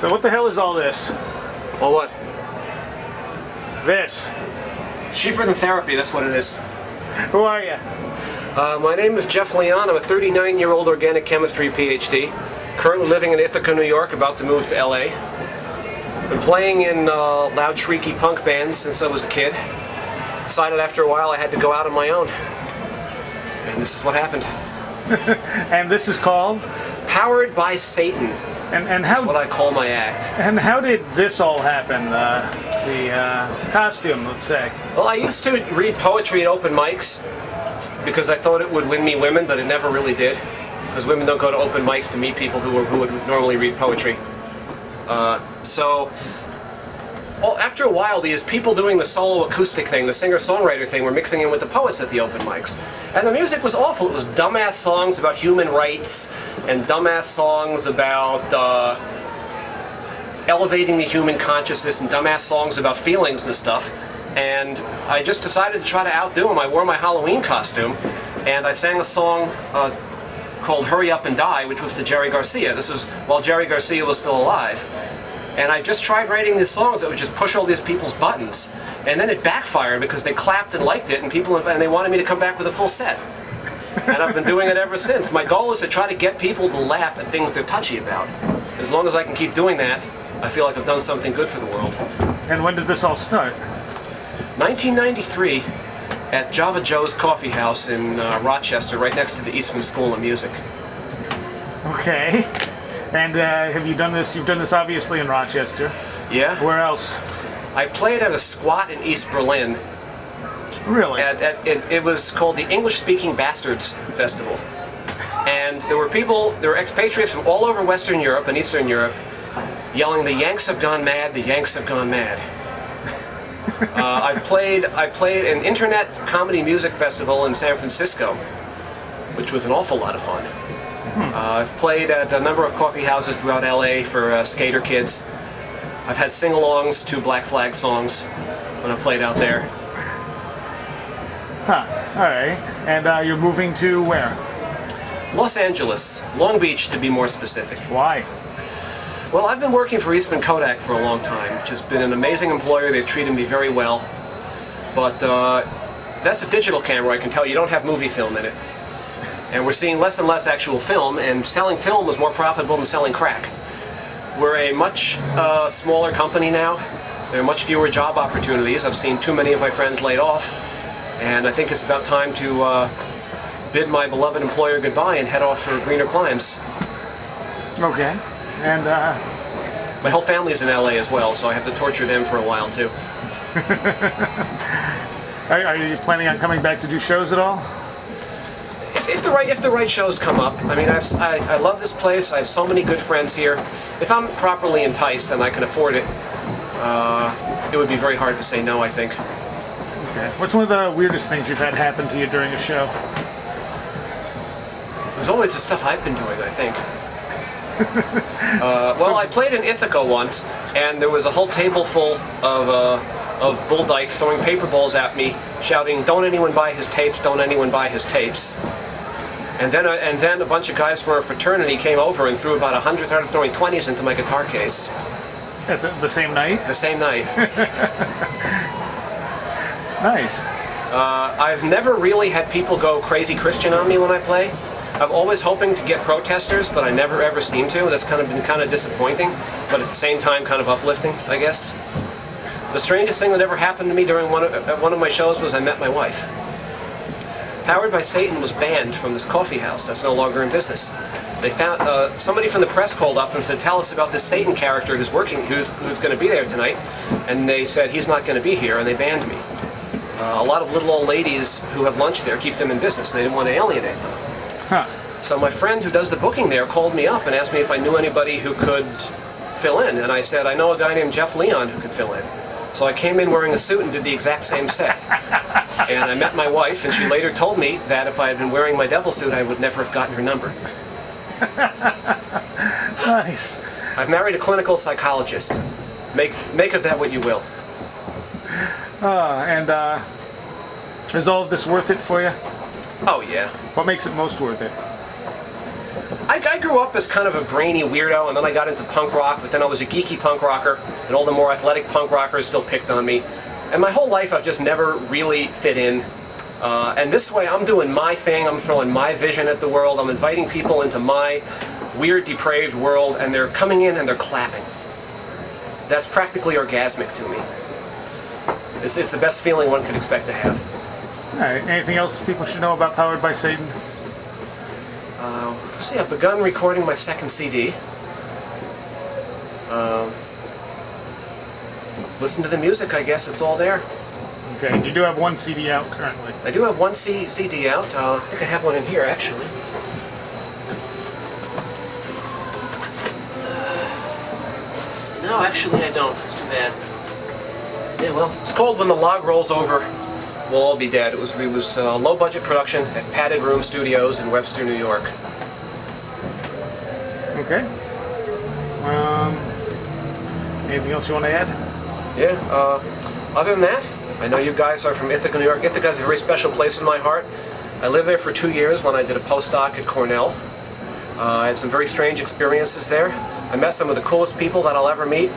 So what the hell is all this? Well, what? This. Chief Rhythm Therapy, that's what it is. Who are you? My name is Jeff Leon. I'm a 39-year-old organic chemistry PhD. Currently living in Ithaca, New York, about to move to LA. Been playing in loud, shrieky punk bands since I was a kid. Decided after a while I had to go out on my own. And this is what happened. And this is called? Powered by Satan. And how? That's what I call my act. And how did this all happen? The costume, let's say. Well, I used to read poetry at open mics because I thought it would win me women, but it never really did. Because women don't go to open mics to meet people who would normally read poetry. After a while, these people doing the solo acoustic thing, the singer-songwriter thing, were mixing in with the poets at the open mics. And the music was awful. It was dumbass songs about human rights and dumbass songs about elevating the human consciousness and dumbass songs about feelings and stuff. And I just decided to try to outdo them. I wore my Halloween costume and I sang a song called Hurry Up and Die, which was to Jerry Garcia. This was while Jerry Garcia was still alive. And I just tried writing these songs that would just push all these people's buttons. And then it backfired because they clapped and liked it, and they wanted me to come back with a full set. And I've been doing it ever since. My goal is to try to get people to laugh at things they're touchy about. As long as I can keep doing that, I feel like I've done something good for the world. And when did this all start? 1993 at Java Joe's Coffee House in Rochester, right next to the Eastman School of Music. Okay. And have you done this? You've done this obviously in Rochester. Yeah. Where else? I played at a squat in East Berlin. Really? It was called the English-Speaking Bastards Festival. And there were expatriates from all over Western Europe and Eastern Europe yelling, "The Yanks have gone mad, the Yanks have gone mad." I played an internet comedy music festival in San Francisco, which was an awful lot of fun. I've played at a number of coffee houses throughout LA for skater kids. I've had sing-alongs to Black Flag songs when I've played out there. Huh, alright. And you're moving to where? Los Angeles, Long Beach to be more specific. Why? Well, I've been working for Eastman Kodak for a long time, which has been an amazing employer. They've treated me very well. But that's a digital camera, I can tell you. You don't have movie film in it. And we're seeing less and less actual film, and selling film is more profitable than selling crack. We're a much smaller company now. There are much fewer job opportunities. I've seen too many of my friends laid off, and I think it's about time to bid my beloved employer goodbye and head off for greener climes. Okay. And my whole family's in LA as well, so I have to torture them for a while too. Are you planning on coming back to do shows at all? If the right shows come up, I mean, I love this place. I have so many good friends here. If I'm properly enticed and I can afford it, it would be very hard to say no, I think. Okay. What's one of the weirdest things you've had happen to you during a show? There's always the stuff I've been doing, I think. Well, I played in Ithaca once, and there was a whole table full of bull dykes throwing paper balls at me, shouting, "Don't anyone buy his tapes, don't anyone buy his tapes." And then a bunch of guys from our fraternity came over and threw about 100 started throwing 20s into my guitar case. At the same night? The same night. Nice. I've never really had people go crazy Christian on me when I play. I'm always hoping to get protesters, but I never ever seem to. That's been kind of disappointing, but at the same time kind of uplifting, I guess. The strangest thing that ever happened to me during one of my shows was I met my wife. Powered by Satan was banned from this coffee house that's no longer in business. They found somebody from the press called up and said, "Tell us about this Satan character who's going to be there tonight." And they said he's not going to be here, and they banned me. A lot of little old ladies who have lunch there keep them in business. They didn't want to alienate them. Huh. So my friend who does the booking there called me up and asked me if I knew anybody who could fill in, and I said I know a guy named Jeff Leon who could fill in. So I came in wearing a suit and did the exact same set. And I met my wife, and she later told me that if I had been wearing my devil suit, I would never have gotten her number. Nice. I've married a clinical psychologist. Make of that what you will. And is all of this worth it for you? Oh, yeah. What makes it most worth it? I grew up as kind of a brainy weirdo, and then I got into punk rock, but then I was a geeky punk rocker, and all the more athletic punk rockers still picked on me. And my whole life I've just never really fit in. And this way I'm doing my thing, I'm throwing my vision at the world, I'm inviting people into my weird, depraved world, and they're coming in and they're clapping. That's practically orgasmic to me. It's the best feeling one could expect to have. All right. Anything else people should know about Powered by Satan? See, I've begun recording my second CD. Listen to the music, I guess it's all there. Okay. You do have one CD out currently. I do have one CD out. I think I have one in here, actually. No, actually I don't. It's too bad. Yeah, well, it's called When the Log Rolls Over, We'll All Be Dead. It was a low-budget production at Padded Room Studios in Webster, New York. Okay. Anything else you want to add? Yeah, other than that, I know you guys are from Ithaca, New York. Ithaca is a very special place in my heart. I lived there for 2 years when I did a postdoc at Cornell. I had some very strange experiences there. I met some of the coolest people that I'll ever meet.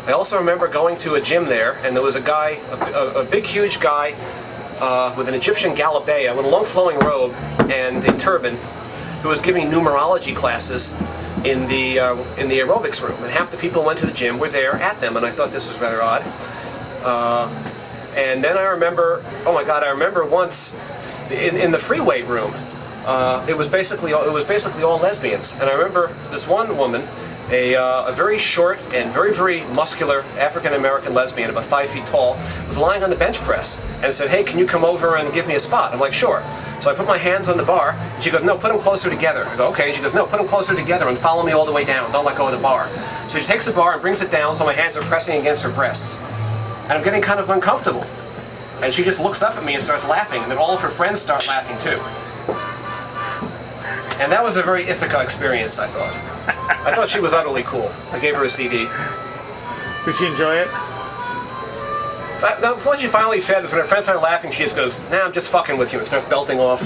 I also remember going to a gym there, and there was a guy, a big, huge guy with an Egyptian galabeah with a long flowing robe and a turban, who was giving numerology classes in the aerobics room. And half the people who went to the gym were there at them, and I thought this was rather odd. And then I remember, oh my God, I remember once in the free weight room, it was basically all lesbians. And I remember this one woman, a very short and very, very muscular African-American lesbian, about 5 feet tall, was lying on the bench press and said, "Hey, can you come over and give me a spot?" I'm like, "Sure." So I put my hands on the bar, and she goes, "No, put them closer together." I go, "Okay." She goes, "No, put them closer together and follow me all the way down. Don't let go of the bar." So she takes the bar and brings it down so my hands are pressing against her breasts. And I'm getting kind of uncomfortable. And she just looks up at me and starts laughing, and then all of her friends start laughing too. And that was a very Ithaca experience, I thought. I thought she was utterly cool. I gave her a CD. Did she enjoy it? Once she finally said this, when her friends started laughing, she just goes, "Nah, I'm just fucking with you," and starts belting off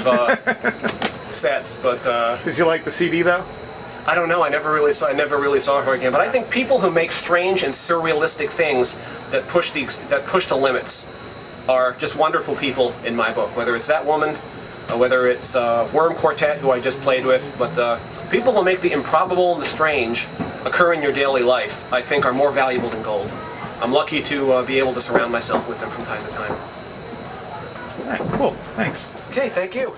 sets. But did you like the CD though? I don't know. I never really saw her again. But I think people who make strange and surrealistic things that push the limits are just wonderful people in my book. Whether it's that woman, whether it's Worm Quartet, who I just played with, but people who make the improbable and the strange occur in your daily life, I think, are more valuable than gold. I'm lucky to be able to surround myself with them from time to time. All right, cool. Thanks. Okay, thank you.